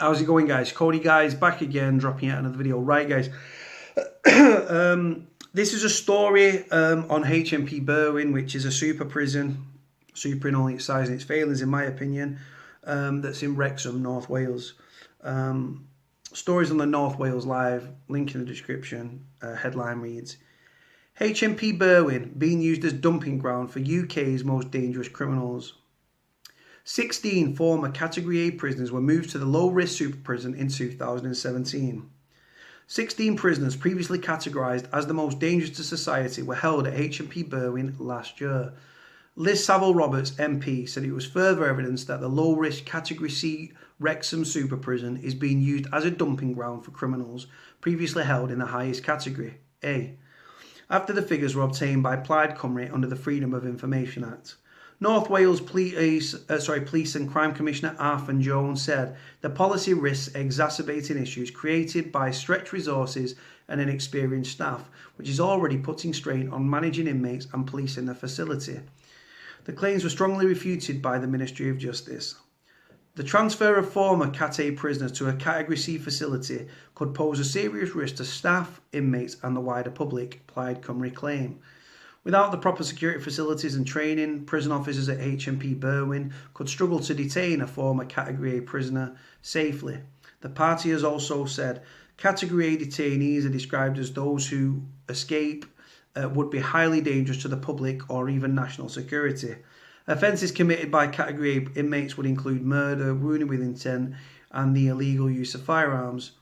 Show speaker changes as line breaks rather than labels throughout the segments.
How's it going, guys? Cody, guys, back again, dropping out another video. Right, guys. This is a story on HMP Berwyn, which is a super prison, super in all its size and its failings, in my opinion, that's in Wrexham, North Wales. Stories on the North Wales Live, link in the description. Headline reads, HMP Berwyn being used as dumping ground for UK's most dangerous criminals. 16 former Category A prisoners were moved to the low-risk super prison in 2017. 16 prisoners previously categorised as the most dangerous to society were held at HMP Berwyn last year. Liz Saville-Roberts, MP, said it was further evidence that the low-risk Category C Wrexham super prison is being used as a dumping ground for criminals previously held in the highest Category A, after the figures were obtained by Plaid Cymru under the Freedom of Information Act. North Wales Police and Crime Commissioner Arthur Jones said the policy risks exacerbating issues created by stretched resources and inexperienced staff, which is already putting strain on managing inmates and policing the facility. The claims were strongly refuted by the Ministry of Justice. The transfer of former Cat A prisoners to a Category C facility could pose a serious risk to staff, inmates and the wider public, Plaid Cymru claim. Without the proper security facilities and training, prison officers at HMP Berwyn could struggle to detain a former Category A prisoner safely. The party has also said Category A detainees are described as those who escape would be highly dangerous to the public or even national security. Offences committed by Category A inmates would include murder, wounding with intent and the illegal use of firearms.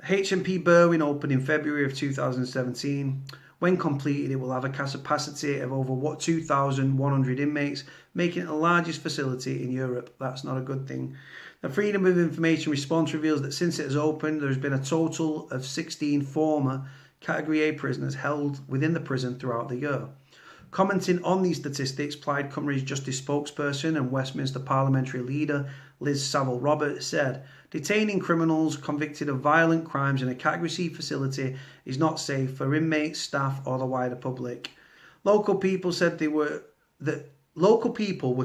HMP Berwyn opened in February of 2017. When completed, it will have a capacity of over 2,100 inmates, making it the largest facility in Europe. That's not a good thing. The Freedom of Information response reveals that since it has opened, there has been a total of 16 former Category A prisoners held within the prison throughout the year. Commenting on these statistics, Plaid Cymru's Justice spokesperson and Westminster parliamentary leader Liz Saville-Roberts said, detaining criminals convicted of violent crimes in a Category C facility is not safe for inmates, staff or the wider public. Local people were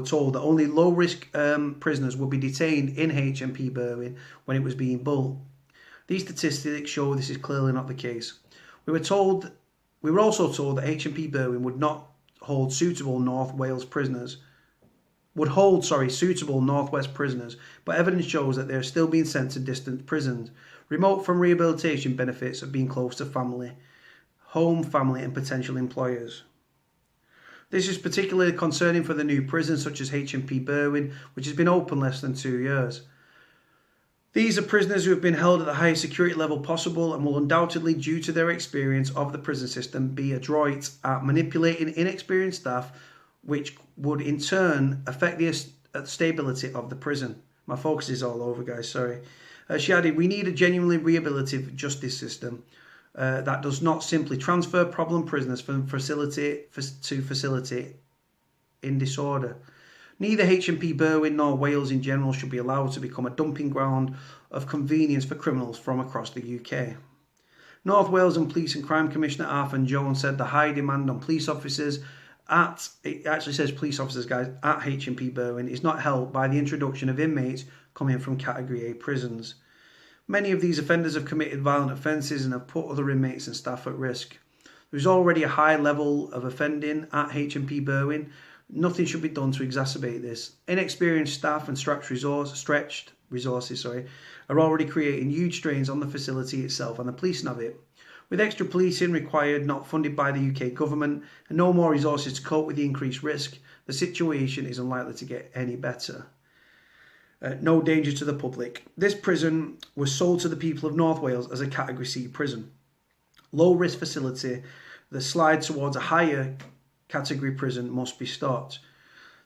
told that only low-risk prisoners would be detained in HMP Berwyn when it was being built. These statistics show this is clearly not the case. We were also told that HMP Berwyn would hold suitable Northwest prisoners, but evidence shows that they are still being sent to distant prisons, remote from rehabilitation benefits of being close to family, and potential employers. This is particularly concerning for the new prisons such as HMP Berwyn, which has been open less than 2 years. These are prisoners who have been held at the highest security level possible and will undoubtedly, due to their experience of the prison system, be adroit at manipulating inexperienced staff, which would in turn affect the stability of the prison. My focus is all over, guys, sorry. She added, we need a genuinely rehabilitative justice system that does not simply transfer problem prisoners from facility to facility in disorder. Neither HMP Berwyn nor Wales in general should be allowed to become a dumping ground of convenience for criminals from across the UK. North Wales and Police and Crime Commissioner Arthur Jones said the high demand on police officers it actually says police officers, guys, at HMP Berwyn is not helped by the introduction of inmates coming from Category A prisons. Many of these offenders have committed violent offences and have put other inmates and staff at risk. There is already a high level of offending at HMP Berwyn. Nothing should be done to exacerbate this. Inexperienced staff and stretched resources are already creating huge strains on the facility itself and the policing of it. With extra policing required, not funded by the UK government, and no more resources to cope with the increased risk, the situation is unlikely to get any better. No danger to the public. This prison was sold to the people of North Wales as a Category C prison. Low risk facility, the slide towards a higher category prison must be stopped.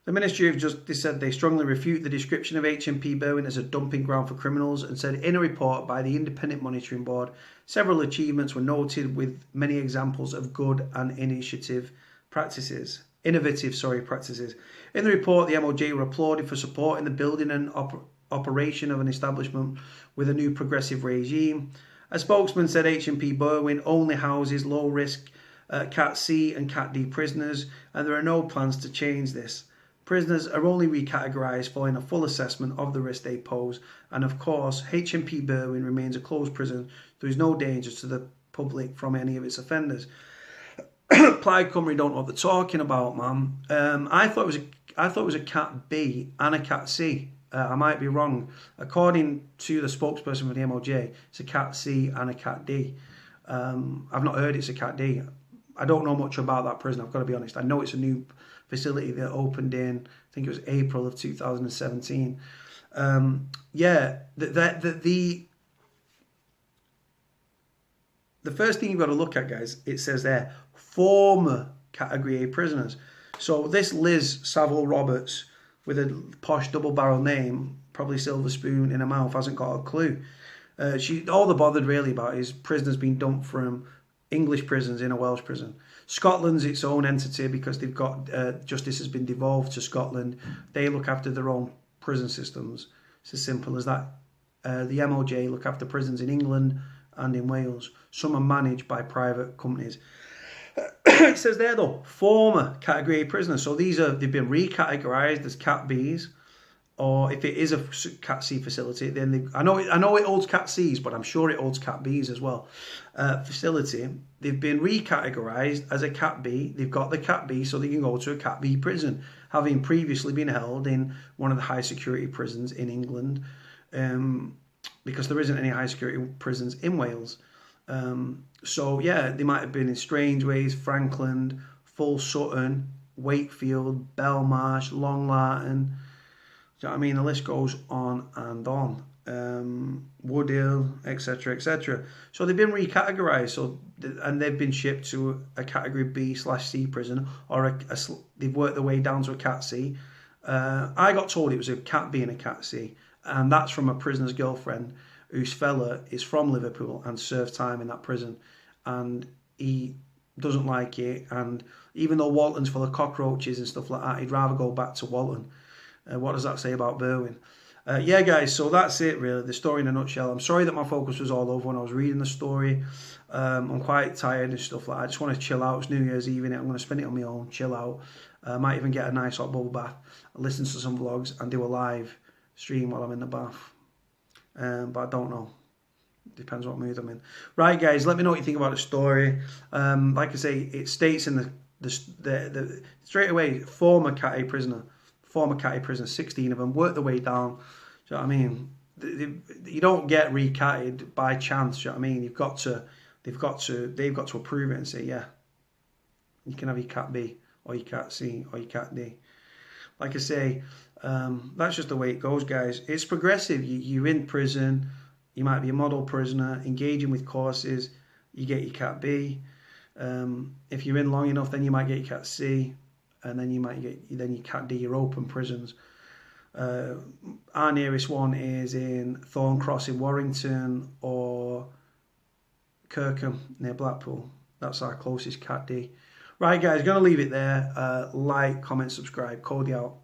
The Ministry of Justice said they strongly refute the description of HMP Berwyn as a dumping ground for criminals and said in a report by the Independent Monitoring Board, several achievements were noted with many examples of good and innovative practices. In the report, the MOJ were applauded for supporting the building and operation of an establishment with a new progressive regime. A spokesman said HMP Berwyn only houses low-risk Cat C and Cat D prisoners, and there are no plans to change this. Prisoners are only recategorised following a full assessment of the risk they pose, and of course HMP Berwyn remains a closed prison. There is no danger to the public from any of its offenders. Plaid Cymru don't know what they're talking about, man. I thought it was a Cat B and a Cat C. I might be wrong. According to the spokesperson for the MOJ, it's a Cat C and a Cat D. I've not heard it's a Cat D. I don't know much about that prison, I've got to be honest. I know it's a new facility that opened in, I think it was April of 2017. The first thing you've got to look at, guys, it says there, former Category A prisoners. So this Liz Saville Roberts, with a posh double-barrel name, probably silver spoon in her mouth, hasn't got a clue. All they're bothered really about is prisoners being dumped from English prisons in a Welsh prison. Scotland's its own entity because they've got justice has been devolved to Scotland. They look after their own prison systems. It's as simple as that. The MOJ look after prisons in England and in Wales. Some are managed by private companies. It says there though, former Category A prisoners. So they've been recategorised as Cat Bs, or if it is a Cat C facility, then I know it holds Cat Cs, but I'm sure it holds Cat Bs as well. Facility, they've been recategorised as a Cat B. They've got the Cat B, so they can go to a Cat B prison, having previously been held in one of the high security prisons in England, because there isn't any high security prisons in Wales. So yeah, they might have been in Strangeways, Frankland, Full Sutton, Wakefield, Belmarsh, Long Larton. Do you know what I mean? The list goes on and on. Woodhill, etc., etc. So they've been recategorised, and they've been shipped to a Category B/C prison, or they've worked their way down to a Cat C. I got told it was a Cat B and a Cat C, and that's from a prisoner's girlfriend whose fella is from Liverpool and served time in that prison, and he doesn't like it. And even though Walton's full of cockroaches and stuff like that, he'd rather go back to Walton. What does that say about Berwyn? Yeah, guys, so that's it, really, the story in a nutshell. I'm sorry that my focus was all over when I was reading the story. I'm quite tired and stuff like that. I just want to chill out. It's New Year's Eve, innit? I'm going to spend it on my own, chill out. I might even get a nice hot bubble bath, listen to some vlogs, and do a live stream while I'm in the bath. But I don't know. Depends what mood I'm in. Right, guys, let me know what you think about the story. Like I say, it states in the straight away, former Cat A prisoner, 16 of them, work their way down. Do you know what I mean? You don't get recatted by chance. Do you know what I mean? They've got to approve it and say, yeah, you can have your Cat B or your Cat C or your Cat D. Like I say, that's just the way it goes, guys. It's progressive. You're in prison. You might be a model prisoner, engaging with courses. You get your Cat B. If you're in long enough, then you might get your Cat C, and then you might get your Cat D, your open prisons. Our nearest one is in Thorncross in Warrington or Kirkham near Blackpool. That's our closest Cat D. Right, guys, going to leave it there. Like, comment, subscribe. Cody out.